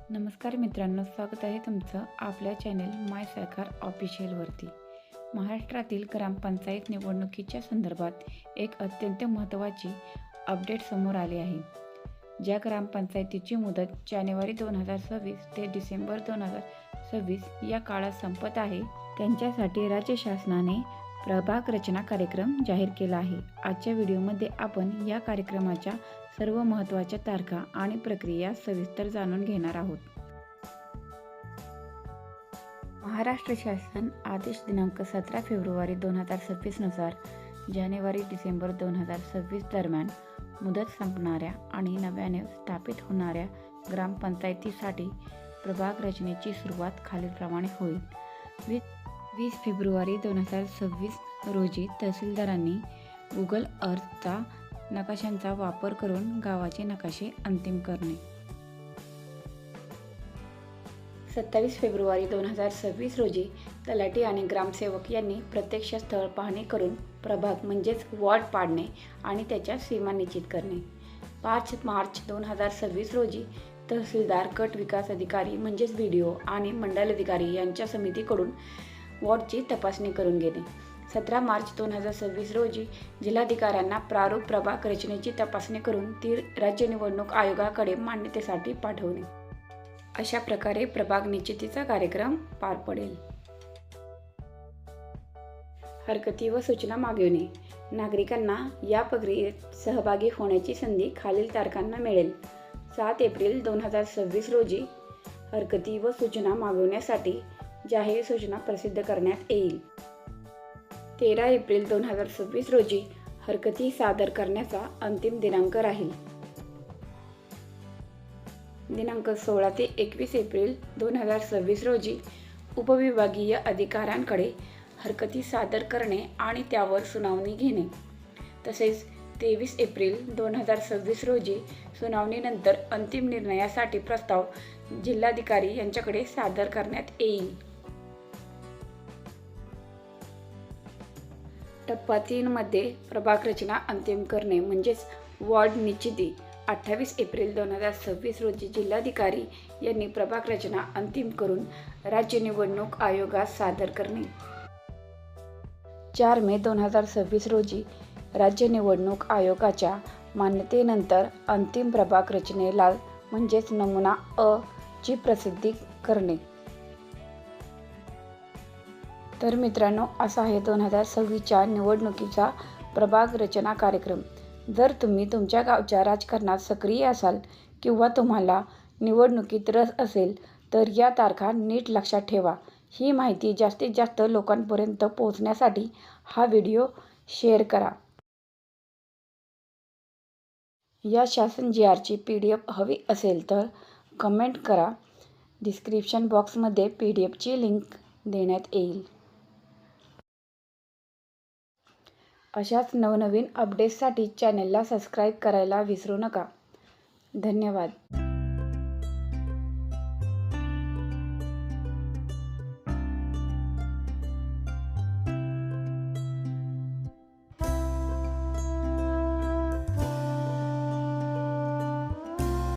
नमस्कार मित्रांनो, स्वागत आहे तुमचं आपल्या चॅनल माय सरकार ऑफिशियलवरती। महाराष्ट्रातील ग्रामपंचायत निवडणुकीच्या संदर्भात एक अत्यंत महत्त्वाची अपडेट समोर आली आहे। ज्या ग्रामपंचायतीची मुदत जानेवारी 2026 ते डिसेंबर 2026 या काळात संपत आहे, त्यांच्यासाठी राज्य शासनाने प्रभाग रचना कार्यक्रम जाहीर केला आहे। आजच्या व्हिडिओमध्ये आपण या कार्यक्रमाच्या सर्व महत्त्वाच्या तारखा आणि प्रक्रिया सविस्तर जाणून घेणार आहोत। महाराष्ट्र शासन आदेश दिनांक 17 फेब्रुवारी 2026 नुसार जानेवारी डिसेंबर 2026 दरम्यान मुदत संपणाऱ्या आणि नव्याने स्थापित होणाऱ्या ग्रामपंचायतीसाठी प्रभाग रचनेची सुरुवात खालीलप्रमाणे होईल। 20 फेब्रुवारी 2026 रोजी तहसीलदारांनी गुगल अर्थचा नकाशांचा वापर करून गावाचे नकाशे अंतिम करणे। 27 फेब्रुवारी 2026 रोजी तलाठी आणि ग्रामसेवक यांनी प्रत्यक्ष स्थळ पाहणी करून प्रभाग म्हणजेच वॉर्ड पाडणे आणि त्याच्या सीमा निश्चित करणे। 5 मार्च 2026 रोजी तहसीलदार, गट विकास अधिकारी म्हणजेच BDO आणि मंडल अधिकारी यांच्या समितीकडून वॉर्डची तपासणी करून घेणे। 17 मार्च 2026 रोजी जिल्हाधिकाऱ्यांना प्रारूप प्रभाग रचनेची तपासणी करून ती राज्य निवडणूक आयोगाकडे मान्यतेसाठी पाठवणे। अशा प्रकारे प्रभाग निश्चितीचा कार्यक्रम पार पडेल। हरकती व सूचना मागविणे। नागरिकांना या प्रक्रियेत सहभागी होण्याची संधी खालील तारखांना मिळेल। 7 एप्रिल 2026 रोजी हरकती व सूचना मागविण्यासाठी जाहीर सूचना प्रसिद्ध करण्यात येईल। 13 एप्रिल 2026 रोजी हरकती सादर करण्याचा अंतिम दिनांक राहील। दिनांक 16 ते 21 एप्रिल 2026 रोजी उपविभागीय अधिकाऱ्यांकडे हरकती सादर करणे आणि त्यावर सुनावणी घेणे। तसेच 23 एप्रिल 2026 रोजी सुनावणीनंतर अंतिम निर्णयासाठी प्रस्ताव जिल्हाधिकारी यांच्याकडे सादर करण्यात येईल। टप्पा 3 मध्ये प्रभाग रचना अंतिम करणे म्हणजेच वॉर्ड निश्चिती। 28 एप्रिल 2026 रोजी जिल्हाधिकारी यांनी प्रभाग रचना अंतिम करून राज्य निवडणूक आयोगास सादर करणे। 4 मे 2026 रोजी राज्य निवडणूक आयोगाच्या मान्यतेनंतर अंतिम प्रभाग रचनेला म्हणजेच नमुना अ ची प्रसिद्धी करणे। तर मित्रांनो, असा आहे 2026च्या निवडणुकीचा प्रभाग रचना कार्यक्रम। जर तुम्ही तुमच्या गावच्या राजकारणात सक्रिय असाल किंवा तुम्हाला निवडणुकीत रस असेल तर या तारखा नीट लक्षात ठेवा। ही माहिती जास्तीत जास्त लोकांपर्यंत पोहोचण्यासाठी हा व्हिडिओ शेअर करा। या शासन GRची PDF हवी असेल तर कमेंट करा। डिस्क्रिप्शन बॉक्समध्ये PDFची लिंक देण्यात येईल। अशाच नवनवीन अपडेट्ससाठी चॅनलला सबस्क्राईब करायला विसरू नका। धन्यवाद।